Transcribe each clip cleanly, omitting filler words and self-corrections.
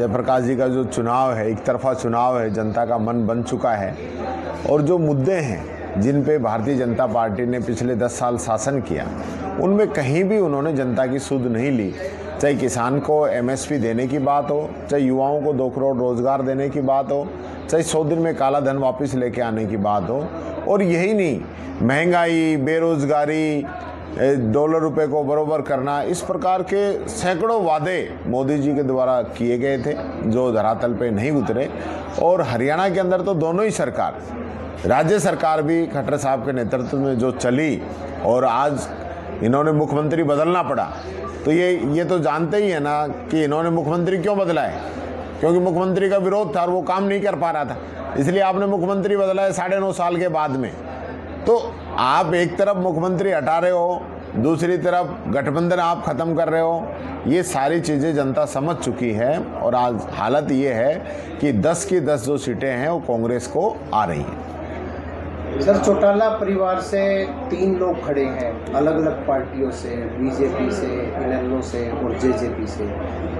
जयप्रकाश जी का जो चुनाव है, एक तरफा चुनाव है, जनता का मन बन चुका है और जो मुद्दे हैं जिन पे भारतीय जनता पार्टी ने पिछले 10 साल शासन किया, उनमें कहीं भी उन्होंने जनता की सुध नहीं ली। चाहे किसान को एमएसपी देने की बात हो, चाहे युवाओं को 2 करोड़ रोजगार देने की बात हो, चाहे 100 दिन में काला धन वापस लेके आने की बात हो, और यही नहीं, महंगाई, बेरोजगारी, डॉलर रुपए को बरोबर करना, इस प्रकार के सैकड़ों वादे मोदी जी के द्वारा किए गए थे जो धरातल पे नहीं उतरे। और हरियाणा के अंदर तो दोनों ही सरकार, राज्य सरकार भी खट्टर साहब के नेतृत्व में जो चली और आज इन्होंने मुख्यमंत्री बदलना पड़ा, तो ये तो जानते ही है ना कि इन्होंने मुख्यमंत्री क्यों बदला है, क्योंकि मुख्यमंत्री का विरोध था और वो काम नहीं कर पा रहा था, इसलिए आपने मुख्यमंत्री बदला है 9.5 साल के बाद में। तो आप एक तरफ मुख्यमंत्री हटा रहे हो, दूसरी तरफ गठबंधन आप खत्म कर रहे हो, ये सारी चीज़ें जनता समझ चुकी है और आज हालत ये है कि 10 की 10 जो सीटें हैं वो कांग्रेस को आ रही हैं। सर, चौटाला परिवार से 3 लोग खड़े हैं अलग अलग पार्टियों से, बीजेपी से, इनेलो से और जेजेपी से,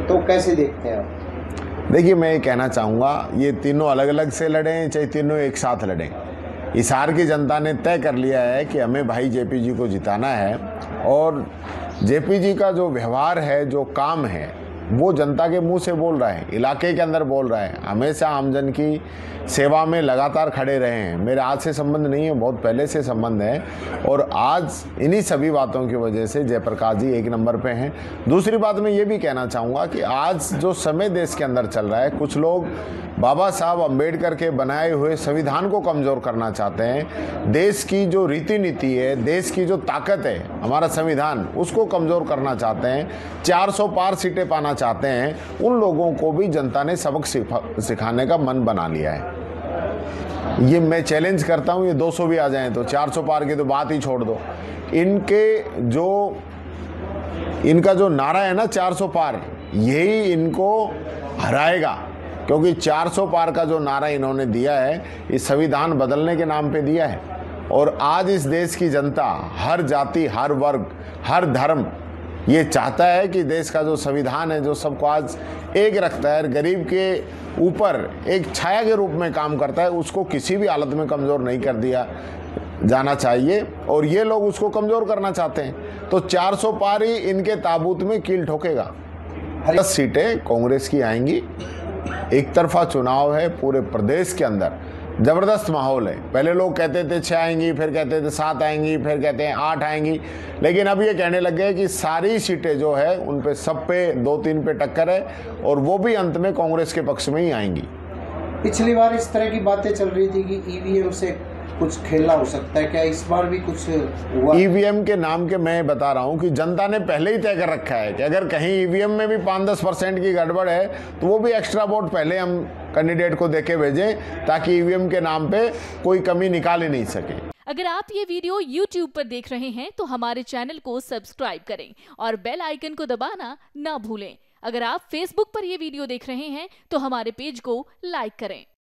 तो कैसे देखते हैं आप? देखिए, मैं ये कहना चाहूँगा, ये तीनों अलग अलग से लड़ें चाहे तीनों एक साथ लड़ें, हिसार की जनता ने तय कर लिया है कि हमें भाई जेपी जी को जिताना है। और जेपी जी का जो व्यवहार है, जो काम है, वो जनता के मुंह से बोल रहा है, इलाके के अंदर बोल रहा है, हमेशा आमजन की सेवा में लगातार खड़े रहे हैं। मेरे आज से संबंध नहीं है, बहुत पहले से संबंध है और आज इन्हीं सभी बातों की वजह से जयप्रकाश जी 1 नंबर पे हैं। दूसरी बात मैं ये भी कहना चाहूँगा कि आज जो समय देश के अंदर चल रहा है, कुछ लोग बाबा साहब अम्बेडकर के बनाए हुए संविधान को कमज़ोर करना चाहते हैं, देश की जो रीति नीति है, देश की जो ताकत है, हमारा संविधान, उसको कमज़ोर करना चाहते हैं, 400 पार सीटें पाना चाहते हैं, उन लोगों को भी जनता ने सबक सिखाने का मन बना लिया है। ये मैं चैलेंज करता हूँ, ये 200 भी आ जाएं तो 400 पार की तो बात ही छोड़ दो। इनका जो नारा है ना 400 पार, यही इनको हराएगा, क्योंकि 400 पार का जो नारा इन्होंने दिया है, इस संविधान बदलने के नाम पे दिया है। और आज इस देश की जनता, हर जाति, हर वर्ग, हर धर्म ये चाहता है कि देश का जो संविधान है, जो सबको आज एक रखता है, गरीब के ऊपर एक छाया के रूप में काम करता है, उसको किसी भी हालत में कमज़ोर नहीं कर दिया जाना चाहिए। और ये लोग उसको कमज़ोर करना चाहते हैं, तो 400 पार ही इनके ताबूत में कील ठोकेगा। 10 सीटें कांग्रेस की आएंगी। एक तरफा चुनाव है, पूरे प्रदेश के अंदर ज़बरदस्त माहौल है। पहले लोग कहते थे 6 आएंगी, फिर कहते थे 7 आएंगी, फिर कहते हैं 8 आएंगी, लेकिन अब ये कहने लग गए कि सारी सीटें जो है उन पे, सब पे 2-3 पे टक्कर है और वो भी अंत में कांग्रेस के पक्ष में ही आएंगी। पिछली बार इस तरह की बातें चल रही थी कि ईवीएम से कुछ खेलना हो सकता है, क्या इस बार भी कुछ हुआ? ईवीएम के नाम के मैं बता रहा हूं कि जनता ने पहले ही तय कर रखा है कि अगर कहीं ईवीएम में भी 5-10% की गड़बड़ है तो वो भी एक्स्ट्रा वोट पहले हम कैंडिडेट को देके भेजें, ताकि ईवीएम के नाम पे कोई कमी निकाल ही नहीं सके। अगर आप ये वीडियो YouTube पर देख रहे हैं तो हमारे चैनल को सब्सक्राइब करें और बेल आइकन को दबाना ना भूलें। अगर आप Facebook पर ये वीडियो देख रहे हैं तो हमारे पेज को लाइक करें।